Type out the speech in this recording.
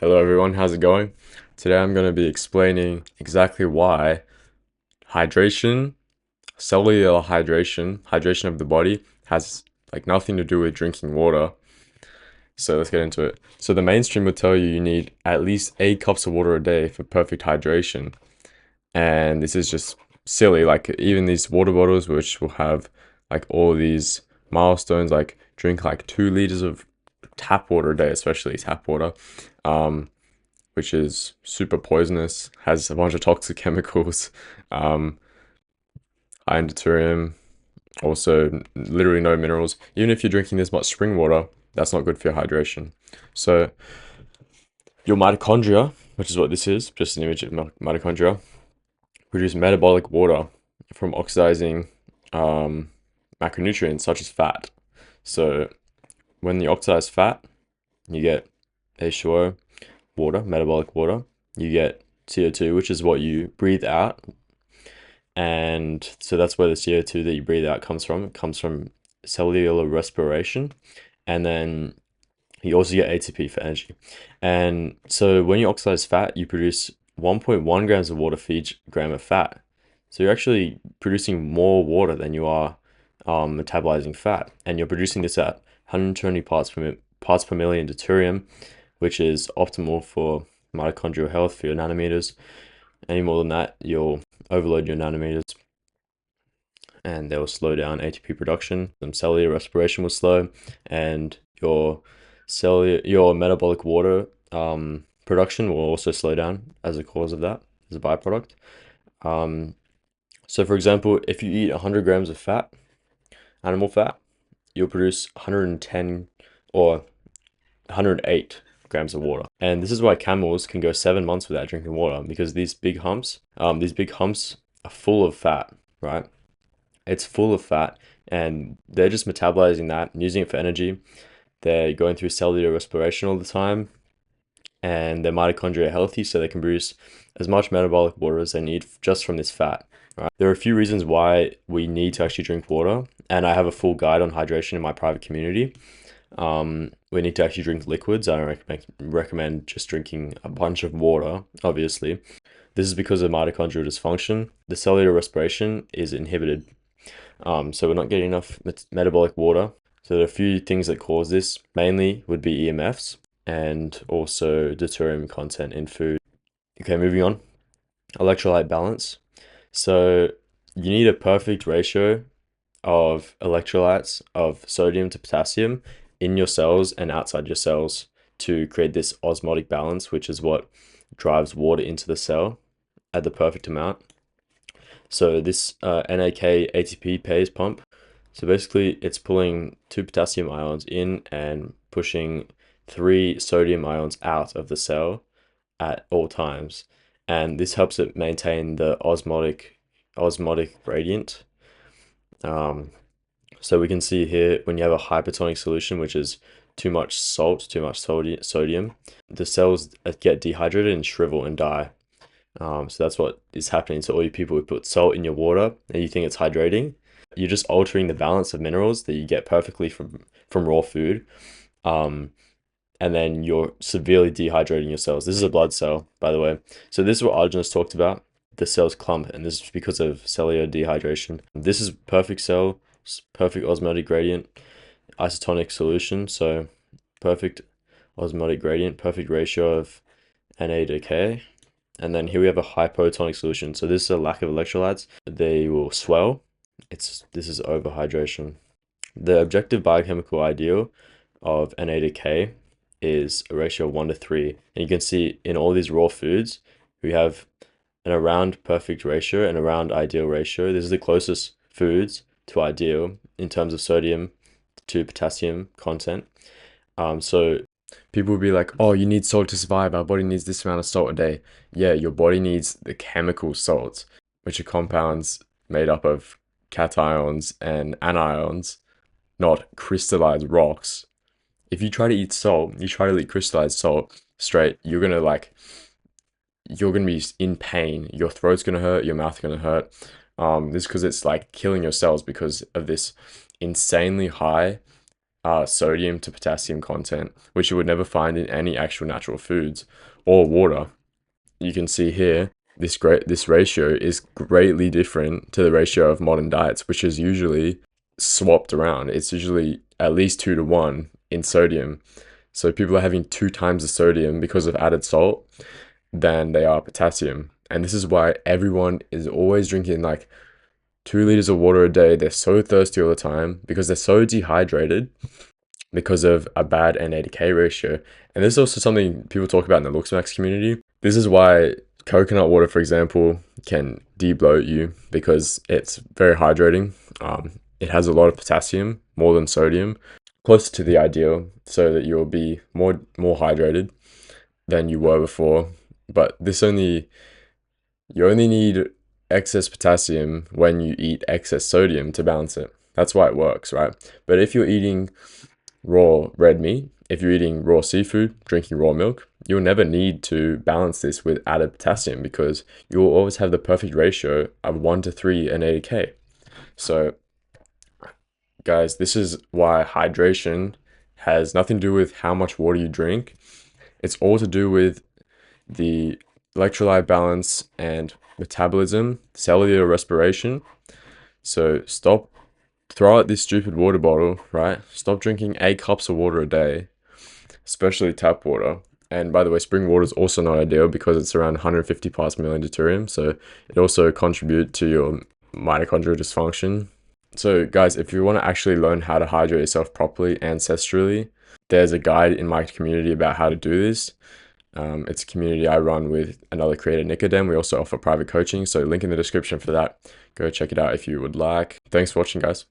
Hello everyone, how's it going? Today I'm going to be explaining exactly why hydration, cellular hydration of the body has like nothing to do with drinking water. So let's get into it. So the mainstream will tell you need at least 8 cups of water a day for perfect hydration. And this is just silly. Like even these water bottles, which will have like all these milestones, like drink like 2 liters of tap water a day, especially tap water. Which is super poisonous, has a bunch of toxic chemicals, um, high in deuterium, also literally no minerals. Even if you're drinking this much spring water, that's not good for your hydration. So your mitochondria, which is what this is, just an image of mitochondria, produce metabolic water from oxidizing macronutrients such as fat. So when you oxidize fat, you get H2O, water, metabolic water. You get CO2, which is what you breathe out. And so that's where the CO2 that you breathe out comes from. It comes from cellular respiration. And then you also get ATP for energy. And so when you oxidize fat, you produce 1.1 grams of water for each gram of fat. So you're actually producing more water than you are metabolizing fat. And you're producing this at 120 parts per million deuterium, which is optimal for mitochondrial health for your nanometers. Any more than that, you'll overload your nanometers and they will slow down ATP production. Some cellular respiration will slow, and your metabolic water production will also slow down as a cause of that, as a byproduct. So for example, if you eat 100 grams of fat, animal fat, you'll produce 110 or 108 grams of water. And this is why camels can go 7 months without drinking water, because these big humps are full of fat, right? It's full of fat and they're just metabolizing that, using it for energy. They're going through cellular respiration all the time, and their mitochondria are healthy, so they can produce as much metabolic water as they need just from this fat. Right? There are a few reasons why we need to actually drink water, and I have a full guide on hydration in my private community. We need to actually drink liquids. I don't recommend just drinking a bunch of water, obviously. This is because of mitochondrial dysfunction. The cellular respiration is inhibited. So we're not getting enough metabolic water. So there are a few things that cause this. Mainly would be EMFs and also deuterium content in food. Okay, moving on. Electrolyte balance. So you need a perfect ratio of electrolytes of sodium to potassium in your cells and outside your cells to create this osmotic balance, which is what drives water into the cell at the perfect amount. So this NAK ATP phase pump, so basically it's pulling 2 potassium ions in and pushing 3 sodium ions out of the cell at all times. And this helps it maintain the osmotic gradient. So we can see here when you have a hypertonic solution, which is too much salt, too much sodium, the cells get dehydrated and shrivel and die. So that's what is happening to all you people who put salt in your water and you think it's hydrating. You're just altering the balance of minerals that you get perfectly from raw food. And then you're severely dehydrating your cells. This is a blood cell, by the way. So this is what Arjun talked about. The cells clump, and this is because of cellular dehydration. This is perfect cell, perfect osmotic gradient, isotonic solution. So perfect osmotic gradient, perfect ratio of Na to K. And then here we have a hypotonic solution. So this is a lack of electrolytes. They will swell. This is overhydration. The objective biochemical ideal of Na to K is a ratio of 1 to 3. And you can see in all these raw foods, we have an around perfect ratio and around ideal ratio. This is the closest foods to ideal in terms of sodium to potassium content. So people will be like, oh, you need salt to survive. Our body needs this amount of salt a day. Yeah, your body needs the chemical salts, which are compounds made up of cations and anions, not crystallized rocks. If you try to eat salt, you try to eat crystallized salt straight, you're gonna be in pain. Your throat's gonna hurt, your mouth's gonna hurt. This is because it's like killing your cells because of this insanely high sodium to potassium content, which you would never find in any actual natural foods or water. You can see here this ratio is greatly different to the ratio of modern diets, which is usually swapped around. It's usually at least 2 to 1 in sodium. So people are having 2 times the sodium because of added salt than they are potassium. And this is why everyone is always drinking like 2 liters of water a day. They're so thirsty all the time because they're so dehydrated because of a bad NA to K ratio. And this is also something people talk about in the LooksMax community. This is why coconut water, for example, can debloat you because it's very hydrating. It has a lot of potassium, more than sodium, closer to the ideal, so that you'll be more hydrated than you were before. But you only need excess potassium when you eat excess sodium to balance it. That's why it works, right? But if you're eating raw red meat, if you're eating raw seafood, drinking raw milk, you'll never need to balance this with added potassium because you will always have the perfect ratio of 1 to 3 NA to K. So, guys, this is why hydration has nothing to do with how much water you drink. It's all to do with the electrolyte balance and metabolism, cellular respiration. So throw out this stupid water bottle, right? Stop drinking 8 cups of water a day, especially tap water. And by the way, spring water is also not ideal because it's around 150 parts per million deuterium. So it also contributes to your mitochondrial dysfunction. So guys, if you want to actually learn how to hydrate yourself properly ancestrally, there's a guide in my community about how to do this. It's a community I run with another creator, Nicodem. We also offer private coaching, so link in the description for that. Go check it out if you would like. Thanks for watching, guys.